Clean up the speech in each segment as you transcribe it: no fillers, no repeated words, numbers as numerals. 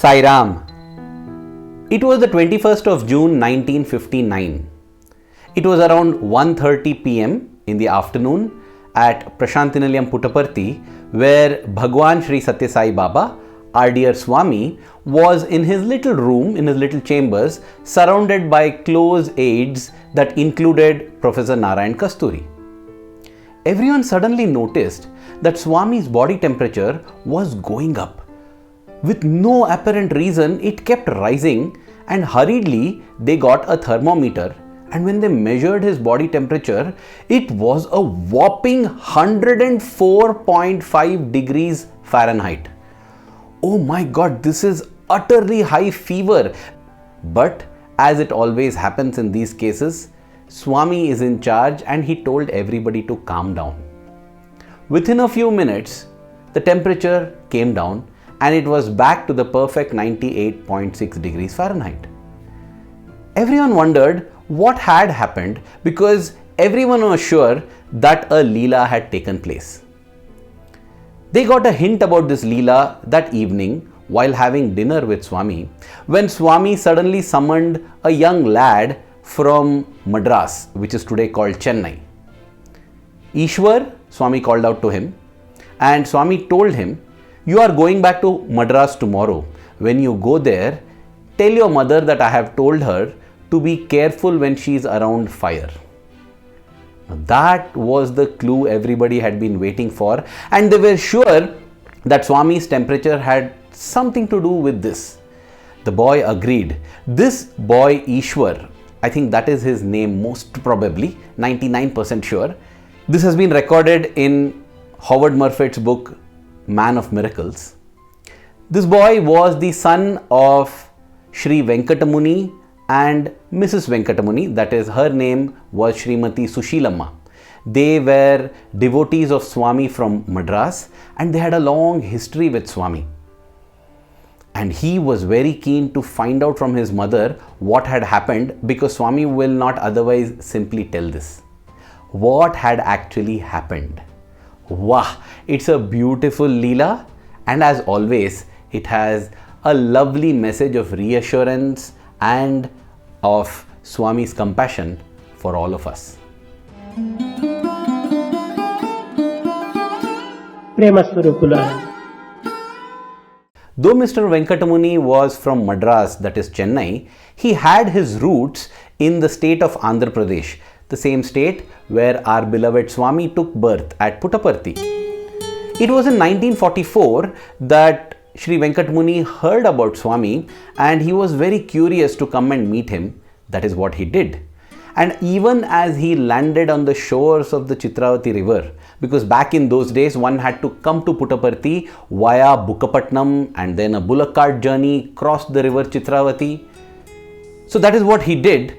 Sai Ram. It was the 21st of June 1959. It was around 1:30 p.m. in the afternoon at Prashantinilayam Puttaparthi, where Bhagawan Sri Sathya Sai Baba, our dear Swami, was in his little room, in his little chambers, surrounded by close aides that included Professor Narayan Kasturi. Everyone suddenly noticed that Swami's body temperature was going up. With no apparent reason, it kept rising, and hurriedly they got a thermometer, and when they measured his body temperature, it was a whopping 104.5 degrees Fahrenheit. Oh my God, this is utterly high fever. But as it always happens in these cases, Swami is in charge and he told everybody to calm down. Within a few minutes, the temperature came down and it was back to the perfect 98.6 degrees Fahrenheit. Everyone wondered what had happened because everyone was sure that a leela had taken place. They got a hint about this leela that evening while having dinner with Swami, when Swami suddenly summoned a young lad from Madras, which is today called Chennai. Ishwar, Swami called out to him, and Swami told him, "You are going back to Madras tomorrow. When you go there, tell your mother that I have told her to be careful when she is around fire." That was the clue everybody had been waiting for, and they were sure that Swami's temperature had something to do with this. The boy agreed. This boy Ishwar, I think that is his name most probably, 99% sure. This has been recorded in Howard Murfitt's book Man of Miracles. This boy was the son of Shri Venkatamuni and Mrs. Venkatamuni, that is, her name was Srimati Sushilamma. They were devotees of Swami from Madras and they had a long history with Swami. And he was very keen to find out from his mother what had happened, because Swami will not otherwise simply tell this. What had actually happened? Wow, it's a beautiful leela, and as always, it has a lovely message of reassurance and of Swami's compassion for all of us. Though Mr. Venkatamuni was from Madras, that is Chennai, he had his roots in the state of Andhra Pradesh, the same state where our beloved Swami took birth at Puttaparthi. It was in 1944 that Shri Venkatamuni heard about Swami and he was very curious to come and meet him. That is what he did. And even as he landed on the shores of the Chitravati river, because back in those days one had to come to Puttaparthi via Bukkapatnam and then a bullock cart journey cross the river Chitravati. So that is what he did.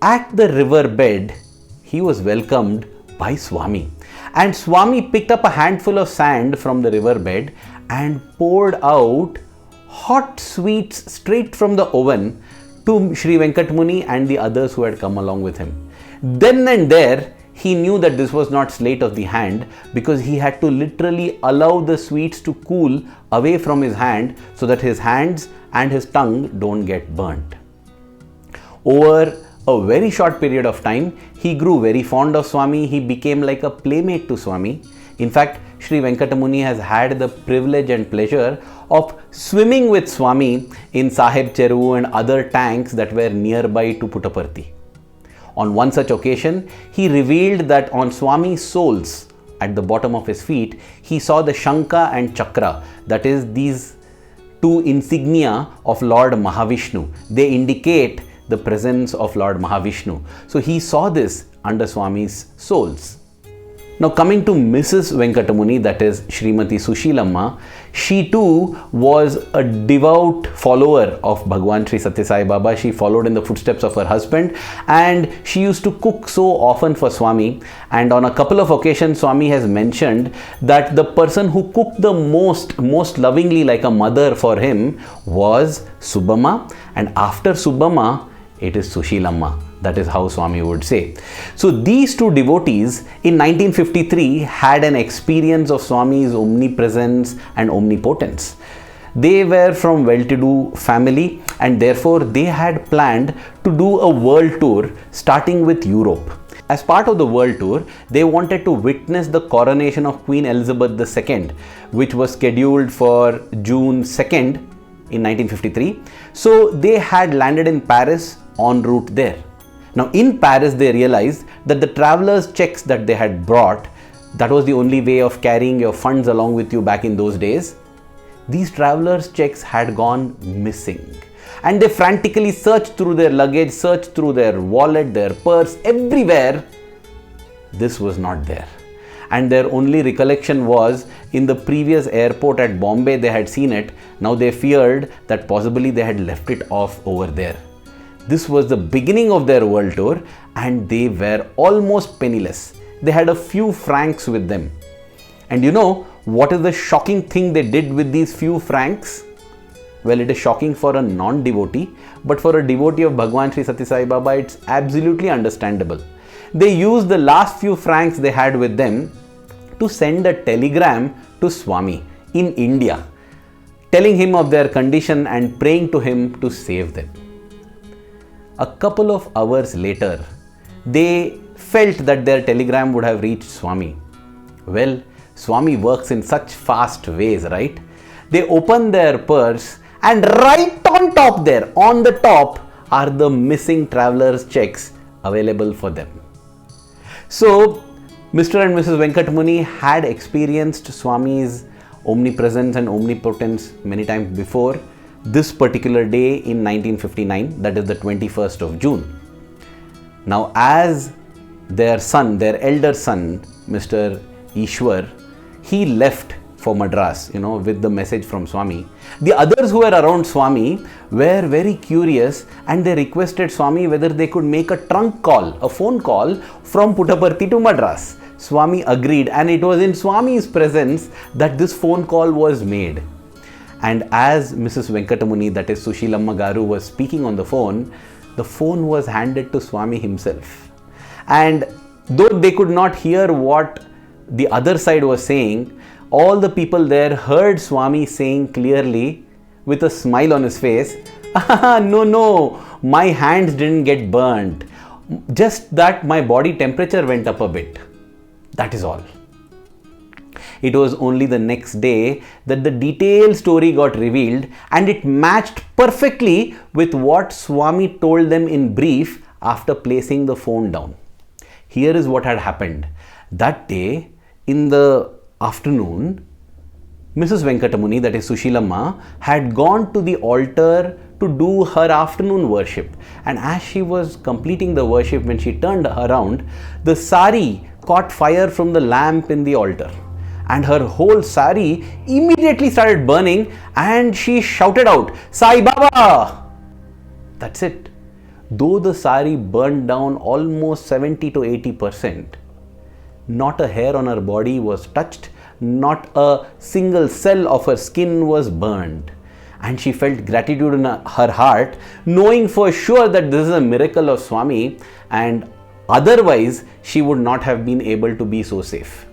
At the river bed, he was welcomed by Swami. And Swami picked up a handful of sand from the river bed and poured out hot sweets straight from the oven to Shri Venkatamuni and the others who had come along with him. Then and there, he knew that this was not sleight of the hand, because he had to literally allow the sweets to cool away from his hand so that his hands and his tongue don't get burnt. Over a very short period of time, he grew very fond of Swami. He became like a playmate to Swami. In fact, Shri Venkatamuni has had the privilege and pleasure of swimming with Swami in Sahib Cheru and other tanks that were nearby to Puttaparthi. On one such occasion, he revealed that on Swami's soles, at the bottom of his feet, he saw the Shankha and Chakra, that is, these two insignia of Lord Mahavishnu. They indicate the presence of Lord Mahavishnu. So he saw this under Swami's soles. Now coming to Mrs. Venkatamuni, that is Srimati Sushilamma, she too was a devout follower of Bhagawan Sri Sathya Sai Baba. She followed in the footsteps of her husband and she used to cook so often for Swami, and on a couple of occasions Swami has mentioned that the person who cooked the most lovingly like a mother for him was Subbamma, and after Subbamma it is Sushilamma. That is how Swami would say. So these two devotees in 1953 had an experience of Swami's omnipresence and omnipotence. They were from well-to-do family, and therefore they had planned to do a world tour starting with Europe. As part of the world tour, they wanted to witness the coronation of Queen Elizabeth II, which was scheduled for June 2nd in 1953. So they had landed in Paris en route there. Now in Paris, they realized that the travelers' checks that they had brought, that was the only way of carrying your funds along with you back in those days. These travelers' checks had gone missing. And they frantically searched through their luggage, searched through their wallet, their purse, everywhere. This was not there. And their only recollection was in the previous airport at Bombay they had seen it. Now they feared that possibly they had left it off over there. This was the beginning of their world tour, and they were almost penniless. They had a few francs with them. And you know what is the shocking thing they did with these few francs? Well, it is shocking for a non-devotee, but for a devotee of Bhagawan Sri Sathya Sai Baba, it's absolutely understandable. They used the last few francs they had with them to send a telegram to Swami in India, telling him of their condition and praying to him to save them. A couple of hours later, they felt that their telegram would have reached Swami. Well, Swami works in such fast ways, right? They open their purse, and right on top there, on the top, are the missing travelers' checks available for them. So, Mr. and Mrs. Venkatamuni had experienced Swami's omnipresence and omnipotence many times before this particular day in 1959, that is the 21st of June. Now, as their son, their elder son, Mr. Ishwar, he left for Madras, with the message from Swami. The others who were around Swami were very curious, and they requested Swami whether they could make a trunk call, a phone call from Puttaparthi to Madras. Swami agreed, and it was in Swami's presence that this phone call was made. And as Mrs. Venkatamuni, that is Sushilamma Garu, was speaking on the phone was handed to Swami himself. And though they could not hear what the other side was saying, all the people there heard Swami saying clearly with a smile on his face, no, my hands didn't get burnt. Just that my body temperature went up a bit. That is all. It was only the next day that the detailed story got revealed, and it matched perfectly with what Swami told them in brief after placing the phone down. Here is what had happened. That day, in the afternoon, Mrs. Venkatamuni, that is Sushilamma, had gone to the altar to do her afternoon worship. And as she was completing the worship, when she turned around, the sari caught fire from the lamp in the altar. And her whole sari immediately started burning, and she shouted out, "Sai Baba!" That's it. Though the sari burned down almost 70 to 80%, not a hair on her body was touched, not a single cell of her skin was burned. And she felt gratitude in her heart, knowing for sure that this is a miracle of Swami, and otherwise she would not have been able to be so safe.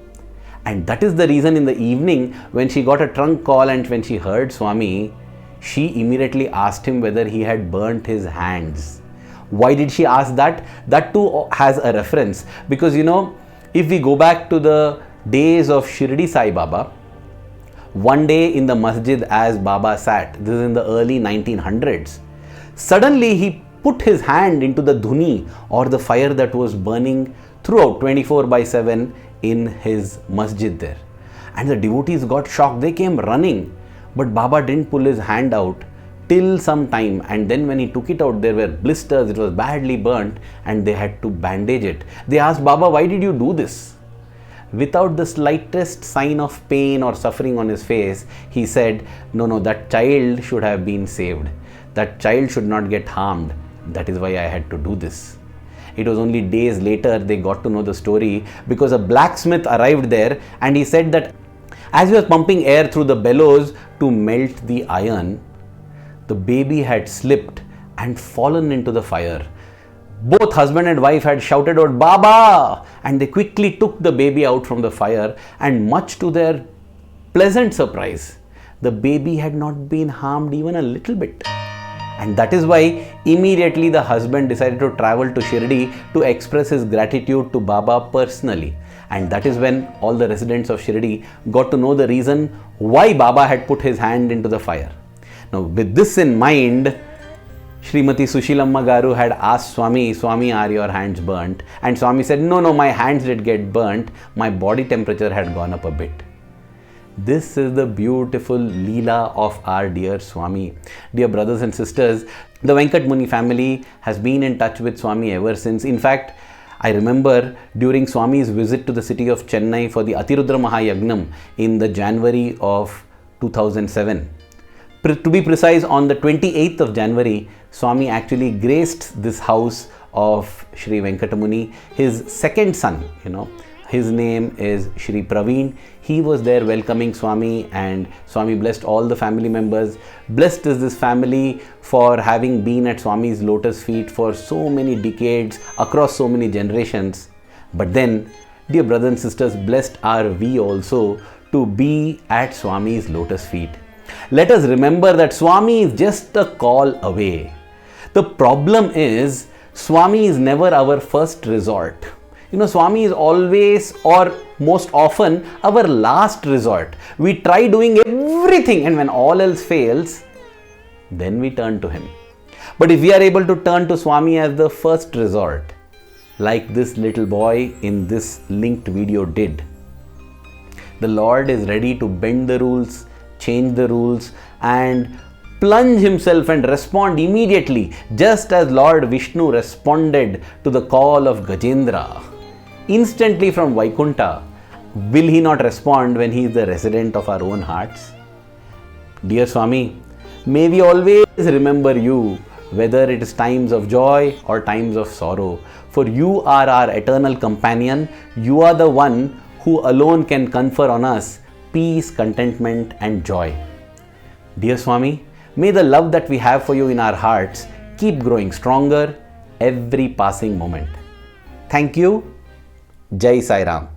And that is the reason in the evening, when she got a trunk call and when she heard Swami, she immediately asked him whether he had burnt his hands. Why did she ask that? That too has a reference, because if we go back to the days of Shirdi Sai Baba, one day in the masjid as Baba sat, this is in the early 1900s, suddenly he put his hand into the dhuni, or the fire that was burning throughout 24/7 in his masjid there. And the devotees got shocked. They came running, but Baba didn't pull his hand out till some time, and then when he took it out, there were blisters, it was badly burnt, and they had to bandage it. They asked Baba, "Why did you do this?" Without the slightest sign of pain or suffering on his face, he said, no, that child should have been saved. That child should not get harmed. That is why I had to do this. It was only days later they got to know the story, because a blacksmith arrived there, and he said that as he was pumping air through the bellows to melt the iron, the baby had slipped and fallen into the fire. Both husband and wife had shouted out, "Baba!" and they quickly took the baby out from the fire, and much to their pleasant surprise, The baby had not been harmed even a little bit. And that is why immediately the husband decided to travel to Shirdi to express his gratitude to Baba personally. And that is when all the residents of Shirdi got to know the reason why Baba had put his hand into the fire. Now, with this in mind, Srimati Sushilamma Garu had asked Swami, Swami, are your hands burnt? And Swami said, no, my hands did get burnt. My body temperature had gone up a bit. This is the beautiful leela of our dear Swami. Dear brothers and sisters, the Venkatamuni family has been in touch with Swami ever since. In fact, I remember during Swami's visit to the city of Chennai for the Atirudra Mahayagnam in the January of 2007. To be precise, on the 28th of January, Swami actually graced this house of Shri Venkatamuni, his second son, His name is Shri Praveen. He was there welcoming Swami, and Swami blessed all the family members. Blessed is this family for having been at Swami's lotus feet for so many decades, across so many generations. But then, dear brothers and sisters, blessed are we also to be at Swami's lotus feet. Let us remember that Swami is just a call away. The problem is, Swami is never our first resort. Swami is always or most often our last resort. We try doing everything, and when all else fails, then we turn to him. But if we are able to turn to Swami as the first resort, like this little boy in this linked video did, the Lord is ready to bend the rules, change the rules, and plunge himself and respond immediately, just as Lord Vishnu responded to the call of Gajendra. Instantly from Vaikunta, will he not respond when he is the resident of our own hearts? Dear Swami, may we always remember you, whether it is times of joy or times of sorrow. For you are our eternal companion. You are the one who alone can confer on us peace, contentment, and joy. Dear Swami, may the love that we have for you in our hearts keep growing stronger every passing moment. Thank you. Jai Sai Ram.